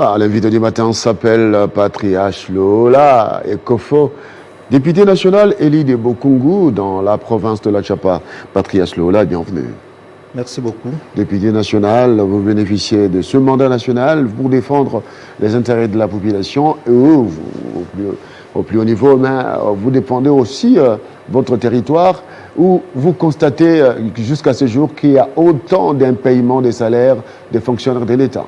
Voilà, l'invité du matin s'appelle Patriache Lola Ekofo, député national élu de Bokungu dans la province de la Chapa. Patriache Lola, bienvenue. Merci beaucoup. Député national, vous bénéficiez de ce mandat national pour défendre les intérêts de la population et au plus haut niveau, mais vous dépendez aussi votre territoire où vous constatez jusqu'à ce jour qu'il y a autant d'impayements des salaires des fonctionnaires de l'État.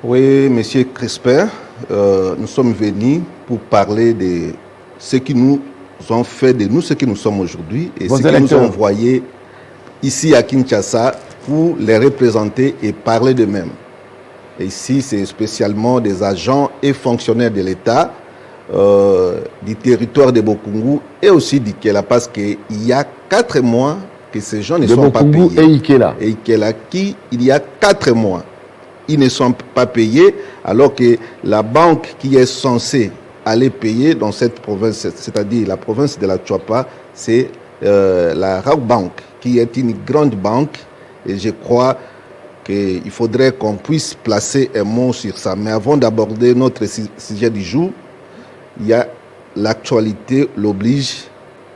Oui, Monsieur Crispin, nous sommes venus pour parler de ce qui nous ont fait de nous ce que nous sommes aujourd'hui et ce qui nous ont envoyés ici à Kinshasa pour les représenter et parler d'eux-mêmes. Ici, c'est spécialement des agents et fonctionnaires de l'État du territoire de Bokungu et aussi d'Ikela, parce qu'il y a 4 mois que ces gens ne sont pas payés. Et Ikela. Et Ikela, qui, il y a 4 mois, ils ne sont pas payés, alors que la banque qui est censée aller payer dans cette province, c'est-à-dire la province de la Chapa, c'est la Raw Bank, qui est une grande banque, et je crois qu'il faudrait qu'on puisse placer un mot sur ça. Mais avant d'aborder notre sujet du jour, il y a l'actualité l'oblige.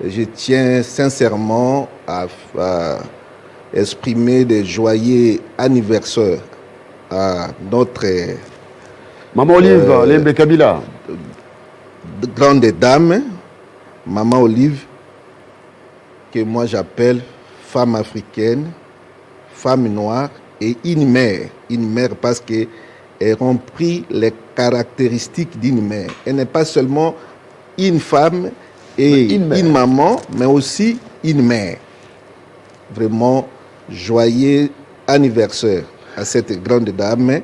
Je tiens sincèrement à exprimer des joyeux anniversaires à notre Maman Olive, Lembe Kabila, grande dame, Maman Olive, que moi j'appelle femme africaine, femme noire et une mère parce qu'elle remplit les caractéristiques d'une mère. Elle n'est pas seulement une femme et une maman, mais aussi une mère. Vraiment, joyeux anniversaire à cette grande dame,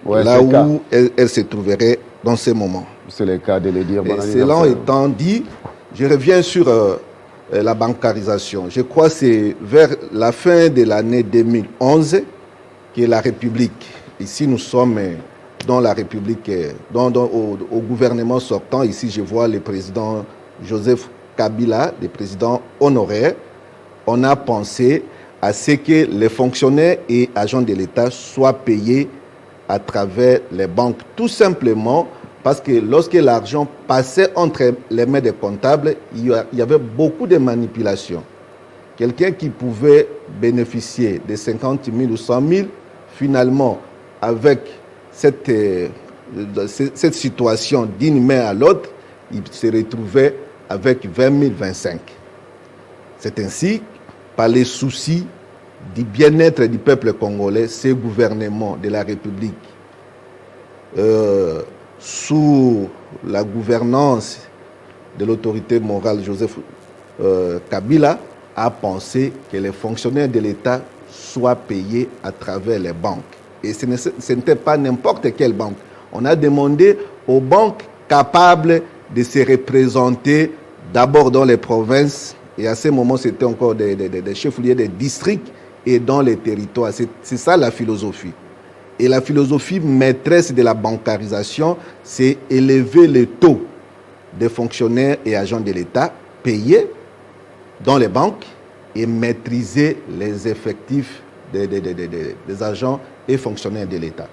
ouais, là où elle se trouverait dans ce moment. C'est le cas de le dire. Bon, cela étant dit, je reviens sur la bancarisation. Je crois que c'est vers la fin de l'année 2011 que la République, ici nous sommes dans la République, au gouvernement sortant, ici je vois le président Joseph Kabila, le président honoraire, on a pensé à ce que les fonctionnaires et agents de l'État soient payés à travers les banques, tout simplement parce que lorsque l'argent passait entre les mains des comptables, il y avait beaucoup de manipulations. Quelqu'un qui pouvait bénéficier de 50 000 ou 100 000, finalement, avec cette situation d'une main à l'autre, il se retrouvait avec 20 000, 25 000. C'est ainsi, par les soucis du bien-être du peuple congolais, ce gouvernement de la République, sous la gouvernance de l'autorité morale Joseph Kabila, a pensé que les fonctionnaires de l'État soient payés à travers les banques. Et ce n'était pas n'importe quelle banque. On a demandé aux banques capables de se représenter d'abord dans les provinces, et à ce moment, c'était encore des chefs-lieux des districts et dans les territoires. C'est ça la philosophie. Et la philosophie maîtresse de la bancarisation, c'est élever le taux des fonctionnaires et agents de l'État payés dans les banques et maîtriser les effectifs des agents et fonctionnaires de l'État.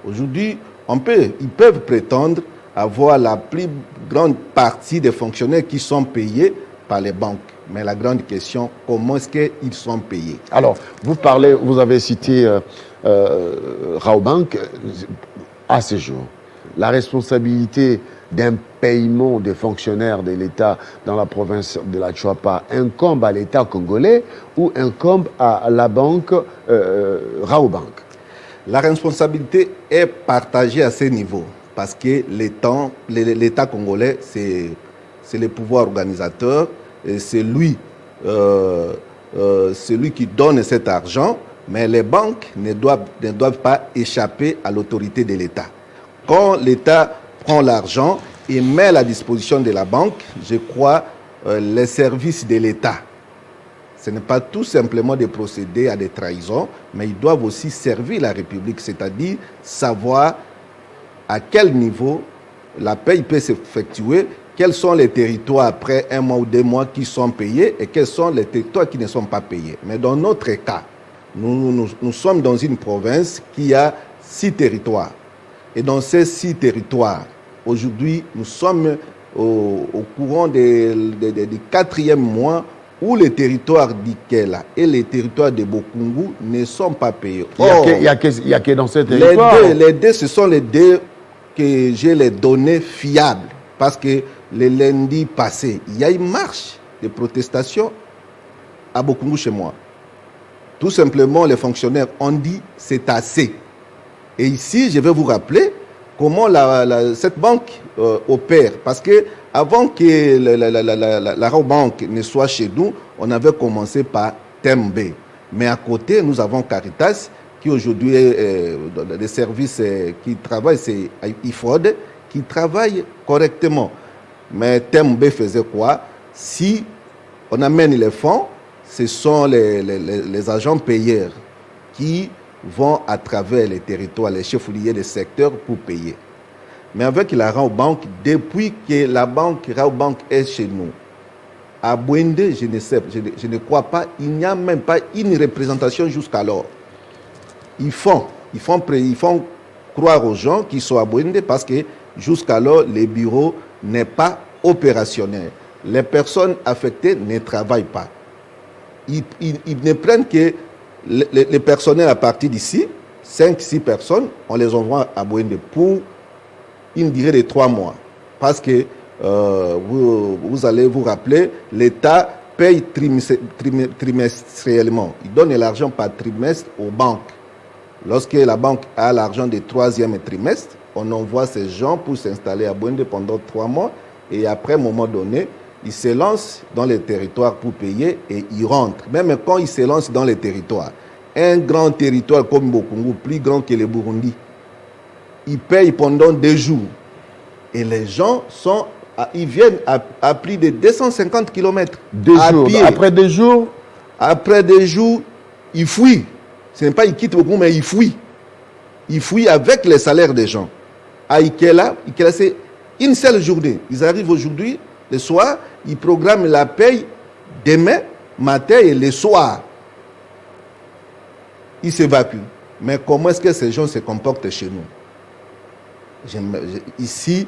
Aujourd'hui, ils peuvent prétendre avoir la plus grande partie des fonctionnaires qui sont payés par les banques. Mais la grande question, comment est-ce qu'ils sont payés? Alors, vous avez cité Raobank à ce jour. La responsabilité d'un paiement des fonctionnaires de l'État dans la province de la Chouapa incombe à l'État congolais ou incombe à la banque Raobank? La responsabilité est partagée à ce niveau parce que l'État congolais, c'est le pouvoir organisateur. C'est lui qui donne cet argent, mais les banques ne doivent pas échapper à l'autorité de l'État. Quand l'État prend l'argent et met à la disposition de la banque, je crois, les services de l'État, ce n'est pas tout simplement de procéder à des trahisons, mais ils doivent aussi servir la République, c'est-à-dire savoir à quel niveau la paie peut s'effectuer, quels sont les territoires après 1 mois ou 2 mois qui sont payés et quels sont les territoires qui ne sont pas payés. Mais dans notre cas, nous sommes dans une province qui a 6 territoires. Et dans ces 6 territoires, aujourd'hui, nous sommes au courant du 4e mois où les territoires d'Ikela et les territoires de Bokungu ne sont pas payés. Il y a que dans ces territoires. Les deux, ce sont les deux que j'ai les données fiables. Parce que le lundi passé, il y a une marche de protestation à Bokungu chez moi. Tout simplement, les fonctionnaires ont dit c'est assez. Et ici, je vais vous rappeler comment cette banque opère. Parce que avant que la Raobank ne soit chez nous, on avait commencé par Tembe. Mais à côté, nous avons Caritas, qui aujourd'hui est des services qui travaillent, c'est IFOD, qui travaille correctement. Mais Tembe faisait quoi? Si on amène les fonds, ce sont les agents payeurs qui vont à travers les territoires, les chefs liés des secteurs pour payer. Mais avec la Raobank, depuis que la banque Raobank est chez nous, à Bouende, je ne crois pas, il n'y a même pas une représentation jusqu'alors. Ils font croire aux gens qui sont à Bouende parce que jusqu'alors, les bureaux n'est pas opérationnel. Les personnes affectées ne travaillent pas. Ils ne prennent que les personnels à partir d'ici, 5-6 personnes, on les envoie à Bouende pour une durée de 3 mois. Parce que vous allez vous rappeler, l'État paye trimestriellement. Il donne l'argent par trimestre aux banques. Lorsque la banque a l'argent du 3e trimestre, on envoie ces gens pour s'installer à Bouende pendant 3 mois. Et après, à un moment donné, ils se lancent dans les territoires pour payer et ils rentrent. Même quand ils se lancent dans les territoires, un grand territoire comme Bokungu, plus grand que le Burundi, ils payent pendant 2 jours. Et les gens ils viennent à plus de 250 km. 2 jours. Pied. Après 2 jours? Après 2 jours, ils fuient. Ce n'est pas ils quittent Bokungu, mais ils fuient. Ils fuient avec les salaires des gens. À Ikela, c'est une seule journée. Ils arrivent aujourd'hui, le soir, ils programment la paye demain, matin et le soir. Ils s'évacuent. Mais comment est-ce que ces gens se comportent chez nous? Ici,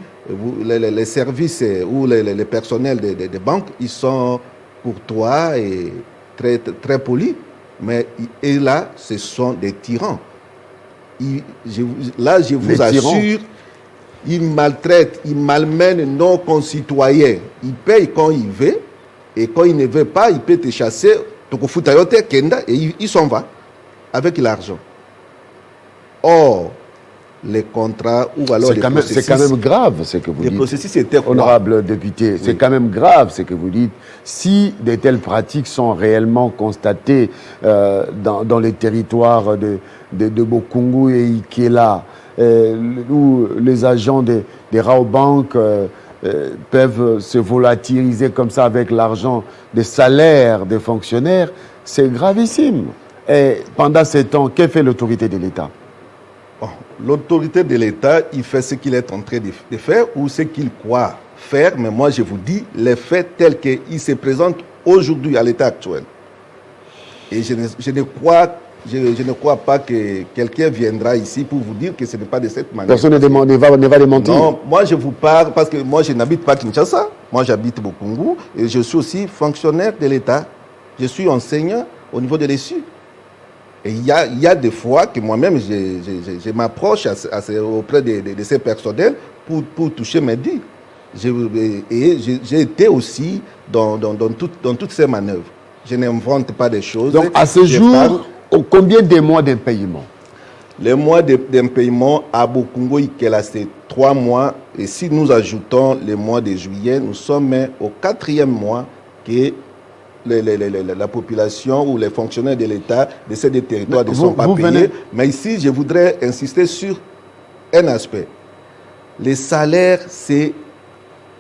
les services ou les personnels des banques, ils sont courtois et très, très polis. Mais et là, ce sont des tyrans. Je vous assure, ils maltraitent, ils malmènent nos concitoyens. Ils payent quand ils veulent, et quand ils ne veulent pas, ils peuvent te chasser, et ils s'en vont avec l'argent. Or, les contrats ou alors les processus... C'est quand même grave ce que vous dites. Les processus étaient quoi? Honorable député, oui. C'est quand même grave ce que vous dites. Si de telles pratiques sont réellement constatées dans les territoires de Bokungu et Ikela, où les agents des Raobank peuvent se volatiliser comme ça avec l'argent des salaires des fonctionnaires, c'est gravissime. Et pendant ces temps, que fait l'autorité de l'État? L'autorité de l'État, il fait ce qu'il est en train de faire ou ce qu'il croit faire, mais moi je vous dis les faits tels qu'ils se présentent aujourd'hui à l'état actuel. Et je ne crois pas que quelqu'un viendra ici pour vous dire que ce n'est pas de cette manière. Personne ne va démentir. Non, moi je vous parle parce que moi je n'habite pas Kinshasa, moi j'habite Bokungu et je suis aussi fonctionnaire de l'État. Je suis enseignant au niveau de l'ESU. Et il y a des fois que moi-même, je m'approche auprès de ces personnels pour toucher mes dits. Et j'ai été aussi dans toutes ces manœuvres. Je n'invente pas des choses. Donc, à ce jour, combien de mois d'impayement? Les mois d'impayement à Bokungu, Ikela, c'est 3 mois. Et si nous ajoutons les mois de juillet, nous sommes au 4e mois que la population ou les fonctionnaires de l'État de ces deux territoires ne sont pas payés. Mais ici, je voudrais insister sur un aspect. Les salaires, c'est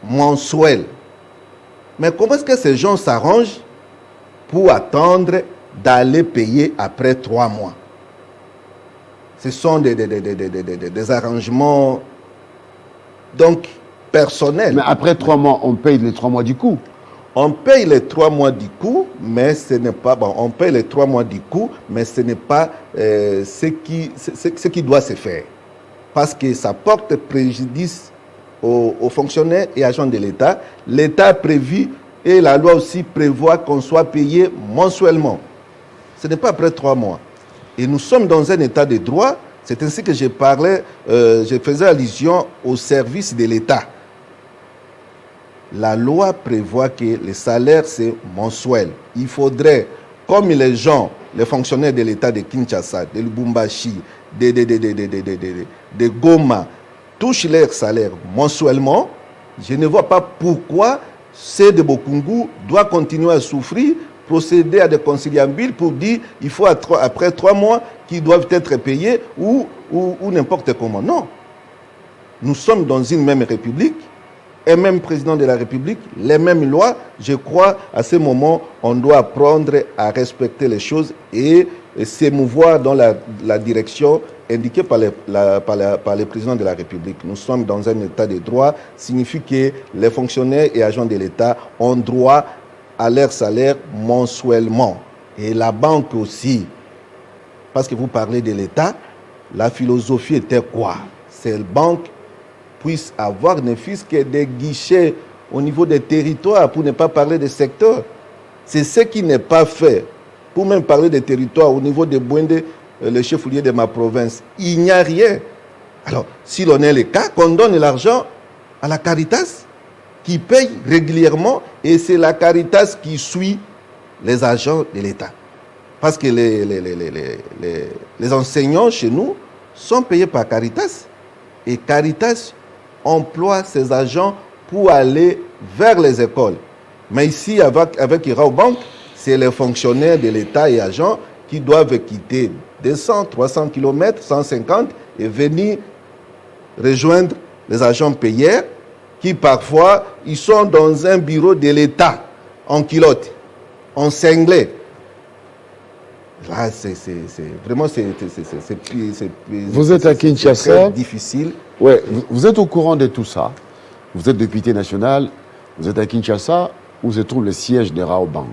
mensuel. Mais comment est-ce que ces gens s'arrangent pour attendre d'aller payer après 3 mois? Ce sont des arrangements donc personnels. Mais après 3 mois, on paye les 3 mois du coup. On paye les 3 mois du coup, mais ce n'est pas bon. On paye les 3 mois du coup, mais ce n'est pas ce qui doit se faire. parce que ça porte préjudice aux fonctionnaires et agents de l'État. L'État a prévu et la loi aussi prévoit qu'on soit payé mensuellement. Ce n'est pas après 3 mois. Et nous sommes dans un état de droit. C'est ainsi que je parlais, je faisais allusion au service de l'État. La loi prévoit que le salaire, c'est mensuel. Il faudrait, comme les gens, les fonctionnaires de l'État de Kinshasa, de Lubumbashi, de Goma, touchent leur salaire mensuellement, je ne vois pas pourquoi ceux de Bokungu doivent continuer à souffrir, procéder à des conciliabules pour dire qu'il faut après 3 mois qu'ils doivent être payés ou n'importe comment. Non. Nous sommes dans une même république, un même président de la République, les mêmes lois. Je crois à ce moment, on doit apprendre à respecter les choses et s'émouvoir dans la direction indiquée par le président de la République. Nous sommes dans un état de droit, signifie que les fonctionnaires et agents de l'État ont droit à leur salaire mensuellement. Et la banque aussi, parce que vous parlez de l'État, la philosophie était quoi? C'est la banque puisse avoir ne fût-ce que des guichets au niveau des territoires, pour ne pas parler des secteurs. C'est ce qui n'est pas fait. Pour même parler des territoires, au niveau de Bouende, le chef-lieu de ma province, il n'y a rien. Alors, si l'on est le cas, qu'on donne l'argent à la Caritas, qui paye régulièrement, et c'est la Caritas qui suit les agents de l'État. Parce que les enseignants chez nous sont payés par Caritas, et Caritas emploie ses agents pour aller vers les écoles. Mais ici, avec Iraobank, c'est les fonctionnaires de l'État et agents qui doivent quitter 200, 300 km, 150 et venir rejoindre les agents payeurs qui parfois, ils sont dans un bureau de l'État, en culotte, en cinglé. Là, vraiment, vous êtes à Kinshasa, très difficile. Ouais, vous êtes au courant de tout ça. Vous êtes député national, vous êtes à Kinshasa, où se trouve le siège de Raobank.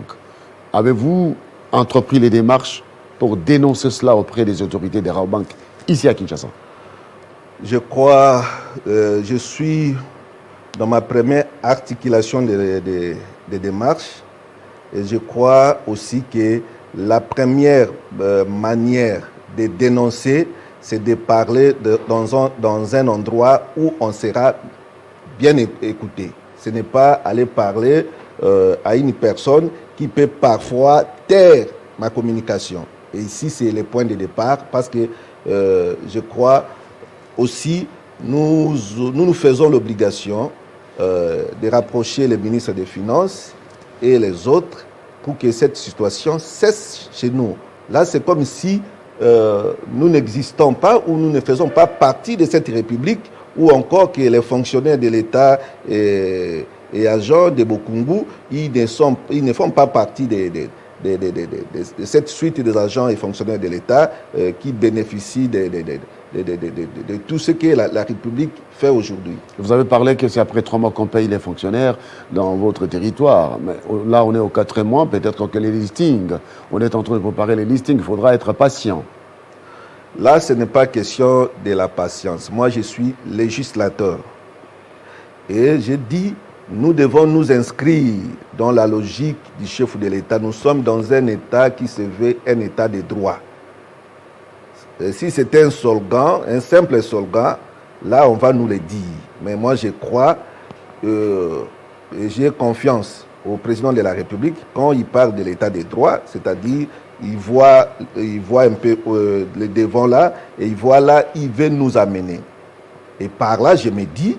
Avez-vous entrepris les démarches pour dénoncer cela auprès des autorités de Raobank ici à Kinshasa? Je crois, je suis dans ma première articulation des démarches, et je crois aussi que la première manière de dénoncer, c'est de parler dans un endroit où on sera bien écouté. Ce n'est pas aller parler à une personne qui peut parfois taire ma communication. Et ici, c'est le point de départ, parce que je crois aussi, nous faisons l'obligation de rapprocher les ministres des Finances et les autres pour que cette situation cesse chez nous. Là, c'est comme si nous n'existons pas ou nous ne faisons pas partie de cette République, ou encore que les fonctionnaires de l'État et agents de Bokungu, ils ne font pas partie de cette suite des agents et fonctionnaires de l'État qui bénéficient de tout ce que la République fait aujourd'hui. Vous avez parlé que c'est après 3 mois qu'on paye les fonctionnaires dans votre territoire. Mais là, on est au 4e mois, peut-être que les listings, on est en train de préparer les listings, il faudra être patient. Là, ce n'est pas question de la patience. Moi, je suis législateur. Et je dis, nous devons nous inscrire dans la logique du chef de l'État. Nous sommes dans un État qui se veut un État de droit. Et si c'était un slogan, un simple slogan, là, on va nous le dire. Mais moi, je crois, et j'ai confiance au président de la République quand il parle de l'État de droit, c'est-à-dire il voit un peu le devant là, et il voit là, il veut nous amener. Et par là, je me dis,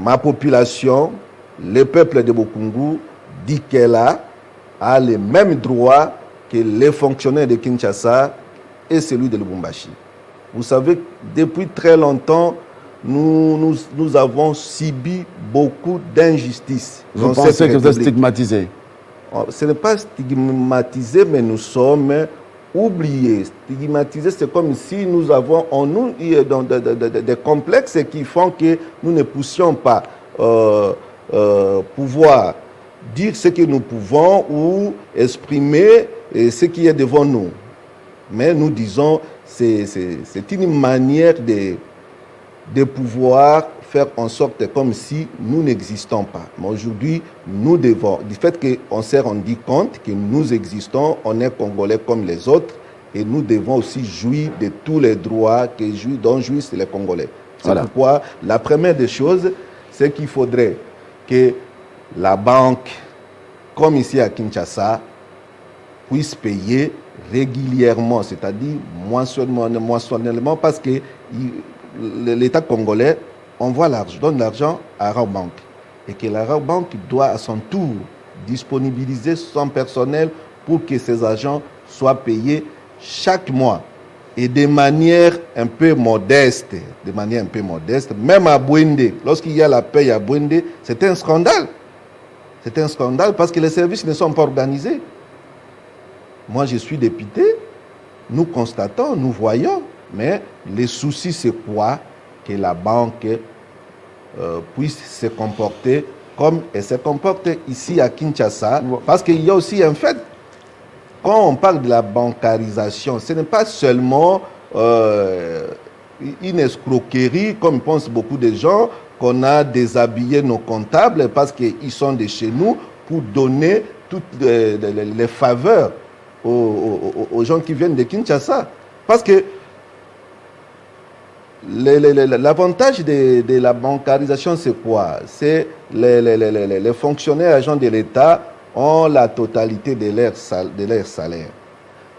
ma population, le peuple de Bokungu, dit qu'elle a les mêmes droits que les fonctionnaires de Kinshasa et celui de Lubumbashi. Vous savez, depuis très longtemps, nous avons subi beaucoup d'injustices. Vous pensez que vous êtes stigmatisé? Ce n'est pas stigmatisé, mais nous sommes oubliés. Stigmatisé, c'est comme si nous avons en nous des complexes qui font que nous ne puissions pas pouvoir dire ce que nous pouvons ou exprimer ce qui est devant nous. Mais nous disons, c'est une manière de pouvoir faire en sorte comme si nous n'existons pas. Mais aujourd'hui, nous devons, du fait qu'on s'est rendu compte que nous existons, on est Congolais comme les autres, et nous devons aussi jouir de tous les droits dont jouissent les Congolais. C'est pourquoi la première des choses, c'est qu'il faudrait que la banque, comme ici à Kinshasa, puisse payer régulièrement, c'est-à-dire mensuellement, parce que l'État congolais donne l'argent à Rabobank et que la Rabobank doit à son tour disponibiliser son personnel pour que ces agents soient payés chaque mois et de manière un peu modeste. Même à Bouende, lorsqu'il y a la paye à Bouende, c'est un scandale. C'est un scandale parce que les services ne sont pas organisés. Moi, je suis député, nous constatons, nous voyons, mais le souci, c'est quoi? Que la banque puisse se comporter comme elle se comporte ici à Kinshasa, parce qu'il y a aussi un fait. Quand on parle de la bancarisation, ce n'est pas seulement une escroquerie, comme pensent beaucoup de gens, qu'on a déshabillé nos comptables parce qu'ils sont de chez nous pour donner toutes les faveurs aux gens qui viennent de Kinshasa. Parce que l'avantage de la bancarisation, c'est quoi? C'est les fonctionnaires agents de l'État ont la totalité de leur salaire.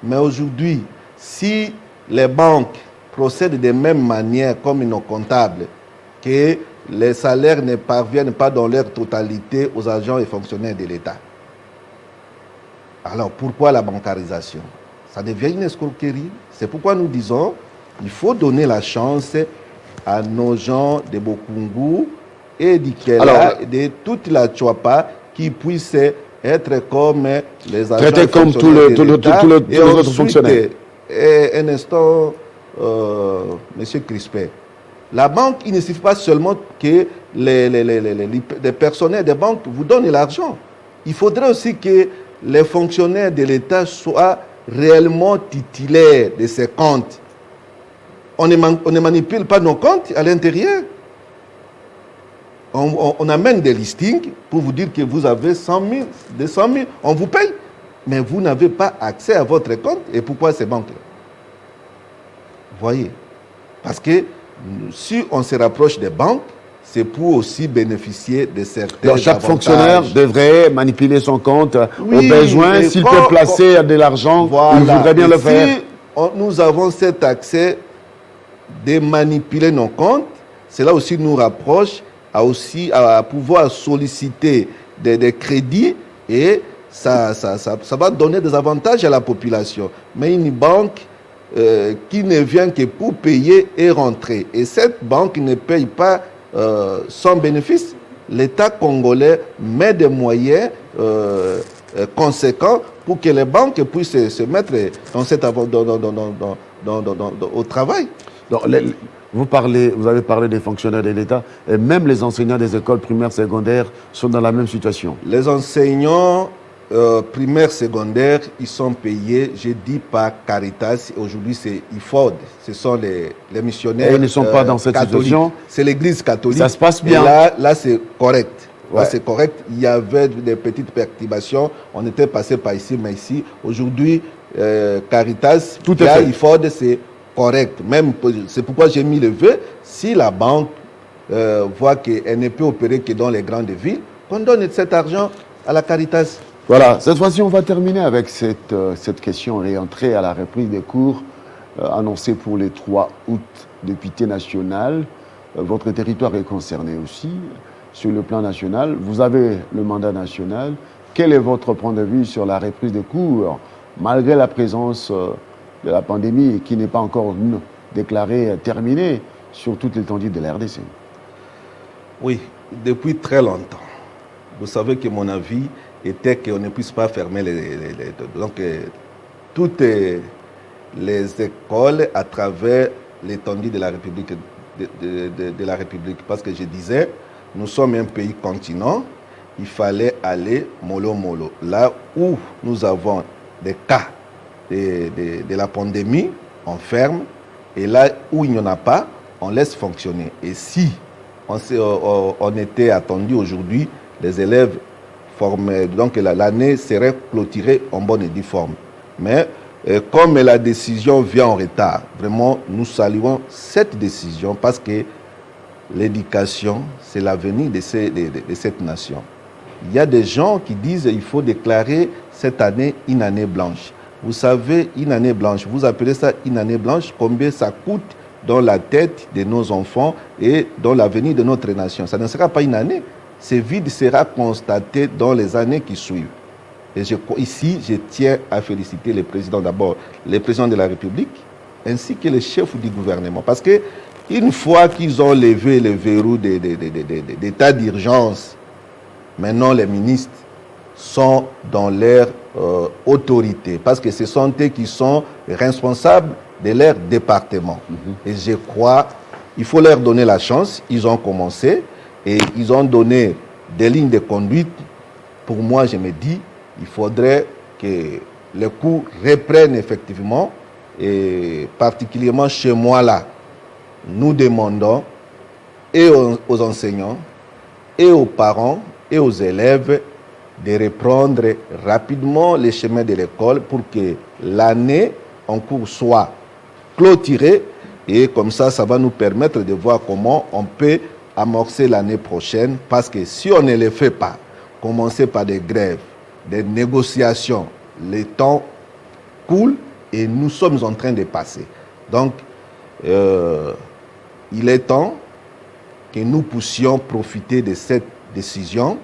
Mais aujourd'hui, si les banques procèdent de même manière comme nos comptables, que les salaires ne parviennent pas dans leur totalité aux agents et fonctionnaires de l'État, alors pourquoi la bancarisation? Ça devient une escroquerie. C'est pourquoi nous disons il faut donner la chance à nos gens de Bokungu et d'Ikela, de toute la Tchouapa, qui puissent être comme les agents traités comme tous les autres fonctionnaires. Un instant, Monsieur Crispin. La banque, il ne suffit pas seulement que les personnels des banques vous donnent l'argent. Il faudrait aussi que les fonctionnaires de l'État soient réellement titulaires de ces comptes. On ne manipule pas nos comptes à l'intérieur. On amène des listings pour vous dire que vous avez 100 000, 200 000, on vous paye. Mais vous n'avez pas accès à votre compte. Et pourquoi ces banques-là? Voyez. Parce que si on se rapproche des banques, c'est pour aussi bénéficier de certains avantages. Chaque fonctionnaire devrait manipuler son compte au besoin. S'il peut placer de l'argent, il voudrait bien le faire. Si nous avons cet accès de manipuler nos comptes, cela aussi nous rapproche à pouvoir solliciter des crédits et ça va donner des avantages à la population. Mais une banque qui ne vient que pour payer et rentrer, et cette banque ne paye pas sans bénéfice, l'État congolais met des moyens conséquents pour que les banques puissent se mettre au travail. Donc, vous avez parlé des fonctionnaires de l'État, et même les enseignants des écoles primaires, secondaires sont dans la même situation. Les enseignants primaires, secondaires, ils sont payés, je dis par Caritas, aujourd'hui c'est IFOD, ce sont les missionnaires. Et ils ne sont pas dans cette catholiques. situation. C'est l'église catholique. Ça se passe bien. Et là c'est correct. Ouais. Là c'est correct. Il y avait des petites perturbations. On était passé par ici, mais ici, aujourd'hui, Caritas, tout est fait. IFOD, c'est correct. Même, c'est pourquoi j'ai mis le vœu. Si la banque voit qu'elle ne peut opérer que dans les grandes villes, qu'on donne cet argent à la Caritas. Voilà, cette fois-ci, on va terminer avec cette question et entrer à la reprise des cours annoncée pour le 3 août, député national. Votre territoire est concerné aussi sur le plan national. Vous avez le mandat national. Quel est votre point de vue sur la reprise des cours, malgré la présence de la pandémie qui n'est pas encore déclarée terminée sur toute l'étendue de la RDC? Oui, depuis très longtemps. Vous savez que mon avis était qu'on ne puisse pas fermer toutes les écoles à travers l'étendue de la République, de la République. Parce que je disais, nous sommes un pays continent, il fallait aller mollo mollo. Là où nous avons des cas de la pandémie, on ferme. Et là où il n'y en a pas, on laisse fonctionner. Et si on était attendu aujourd'hui, les élèves formés, donc l'année serait clôturée en bonne et due forme. Mais comme la décision vient en retard, vraiment, nous saluons cette décision parce que l'éducation, c'est l'avenir de cette nation. Il y a des gens qui disent qu'il faut déclarer cette année une année blanche. Vous savez, une année blanche, vous appelez ça une année blanche, combien ça coûte dans la tête de nos enfants et dans l'avenir de notre nation. Ça ne sera pas une année, ce vide sera constaté dans les années qui suivent. Et ici, je tiens à féliciter le président d'abord, le président de la République, ainsi que le chef du gouvernement. Parce que une fois qu'ils ont levé le verrou d'état d'urgence, maintenant les ministres sont dans leur autorité. Parce que ce sont eux qui sont responsables de leur département. Et je crois qu'il faut leur donner la chance. Ils ont commencé et ils ont donné des lignes de conduite. Pour moi, je me dis, il faudrait que les cours reprennent effectivement, et particulièrement chez moi là, nous demandons et aux enseignants, et aux parents, et aux élèves de reprendre rapidement les chemins de l'école pour que l'année en cours soit clôturée, et comme ça va nous permettre de voir comment on peut amorcer l'année prochaine, parce que si on ne le fait pas, commencer par des grèves, des négociations, le temps coule et nous sommes en train de passer. Donc, il est temps que nous puissions profiter de cette décision,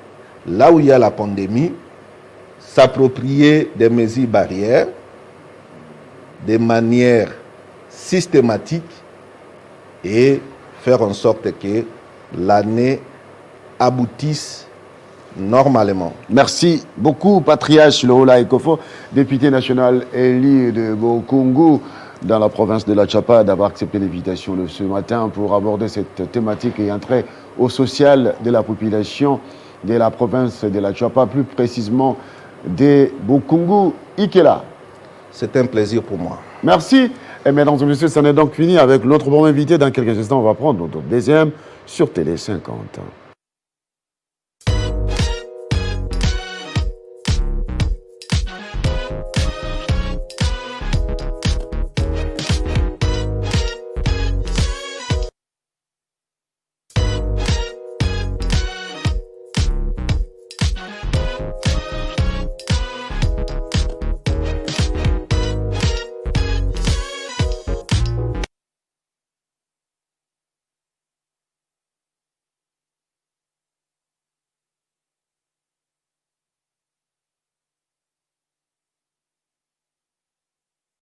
là où il y a la pandémie, s'approprier des mesures barrières de manière systématique et faire en sorte que l'année aboutisse normalement. Merci beaucoup, Patriarche Lola Ekofo, député national élu de Bokungu dans la province de la Tchapa, d'avoir accepté l'invitation de ce matin pour aborder cette thématique et entrer au social de la population de la province de la Tchapa, plus précisément de Bokungu Ikela. C'est un plaisir pour moi. Merci. Et mesdames et messieurs, ça n'est donc fini avec notre bon invité. Dans quelques instants, on va prendre notre deuxième sur Télé 50.